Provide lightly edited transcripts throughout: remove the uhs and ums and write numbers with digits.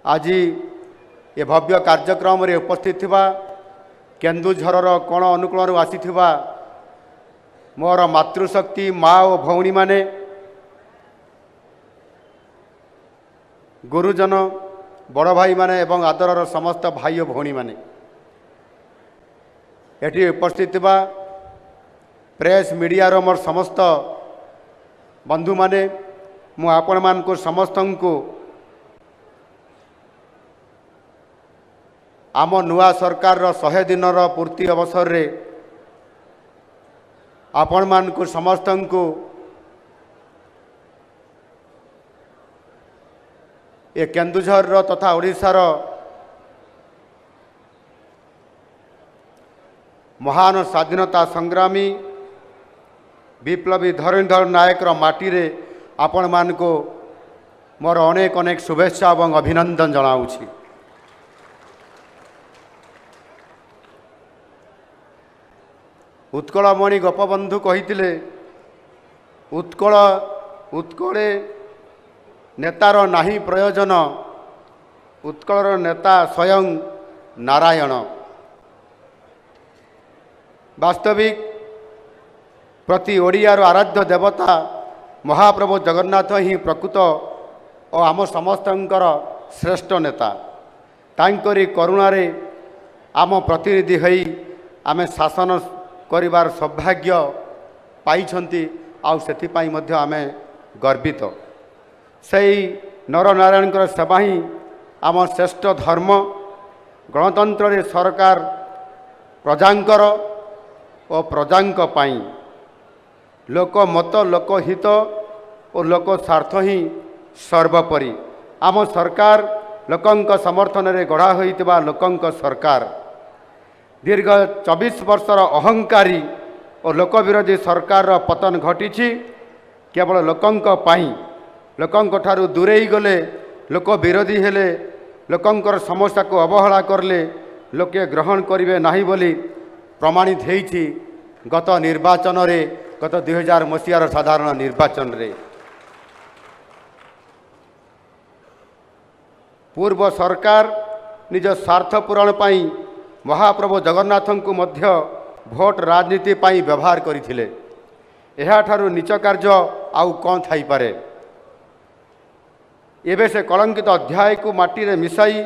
आज ये भव्य कार्यक्रम रे उपस्थित थिबा केन्दुझरर कोण अनुकूल आसीथिबा मोर मातृशक्ति माँ और भौणी माने गुरुजन बड़ भाई माने एवं आदरर समस्त भाई और भौणी माने एटी उपस्थित थिबा प्रेस मीडिया रो मोर समस्त बंधु माने मु आपण मान को समस्त को आम नुआ सरकार 100 दिन पूर्ति अवसर रे आपण मान को समस्त को ये केन्दुझर तथा ओडिशार महान स्वाधीनता संग्रामी विप्लवी धरणीधर नायकर माटी रे आपण मान को मोर अनेक अनेक शुभेच्छा और अभिनंदन जनाऊँगी। उत्कलमणि गोपबंधु कही उत्कल उत्कले नेतार नाही प्रयोजन उत्कलर नेता स्वयं नारायण। वास्तविक प्रति ओडियार आराध्य देवता महाप्रभु जगन्नाथ ही प्रकृत और आम समस्तंकर श्रेष्ठ नेता तांकरी करुणारे आम प्रतिनिधि होई आमे शासन करिवार सौभाग्य पाइछंती आउ सेथिपाई मध्य आमे गर्वित। सेई नरनारायणकर सेवा ही आम श्रेष्ठ धर्म। गणतंत्र रे सरकार प्रजांकर और प्रजांक पाई लोक मत लोकहित और लोक स्वार्थ ही सर्वोपरि। आम सरकार लोकंक समर्थन रे गढ़ा होइतिबा लोकंक सरकार। दीर्घ 24 वर्षर अहंकारी और लोक विरोधी सरकार पतन घटी केवल लोकंक पाई लोकंक ठारू दूरेई गले लोक विरोधी हेले लोकंकर समस्या को अवहेला करले लोके ग्रहण करिवे नाही बोली प्रमाणित हेइछि गत निर्वाचन रे गत 2000 मसीहार साधारण निर्वाचन रे। पूर्व सरकार निज स्वार्थ पूरण पाई महाप्रभु जगन्नाथ को मध्य भोट राजनीति पाई व्यवहार करथिले। एहा ठारू नीच कार्य आउ कौन थाई पारे। एबे से कलंकित अध्याय को माटी रे मिसाई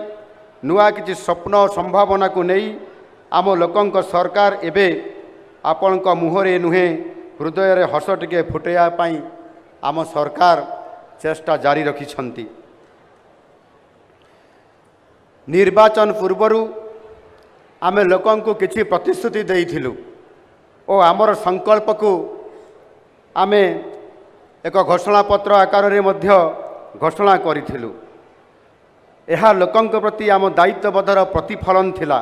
नुआ किछि स्वप्न और संभावना को नहीं आम लोकंक सरकार एबे आपणक मुहरे नुहे हृदय रे हस टिके फुटेया पाई आम सरकार चेष्टा जारी रखिछंती। निर्वाचन पूर्वरु आमे लोकंकु किछि प्रतिश्रुति देइथिलु और आमर संकल्प को आमे एक घोषणा पत्र आकार रे मध्य घोषणा करिथिलु। एहा लोकंक प्रति आम दायित्वबोधर प्रतिफलन थिला।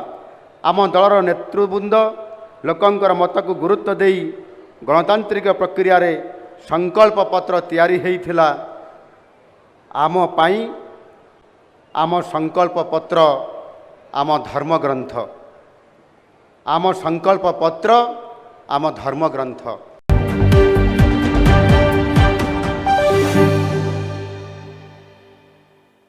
आम दलर नेतृवृंद लोकंकर मत को गुरुत्व देई गणतांत्रिक प्रक्रिया रे संकल्प पत्र तैयारी हेइथिला। आम पाई आम संकल्प पत्र आम धर्मग्रंथ आम संकल्प पत्र आम धर्मग्रंथ।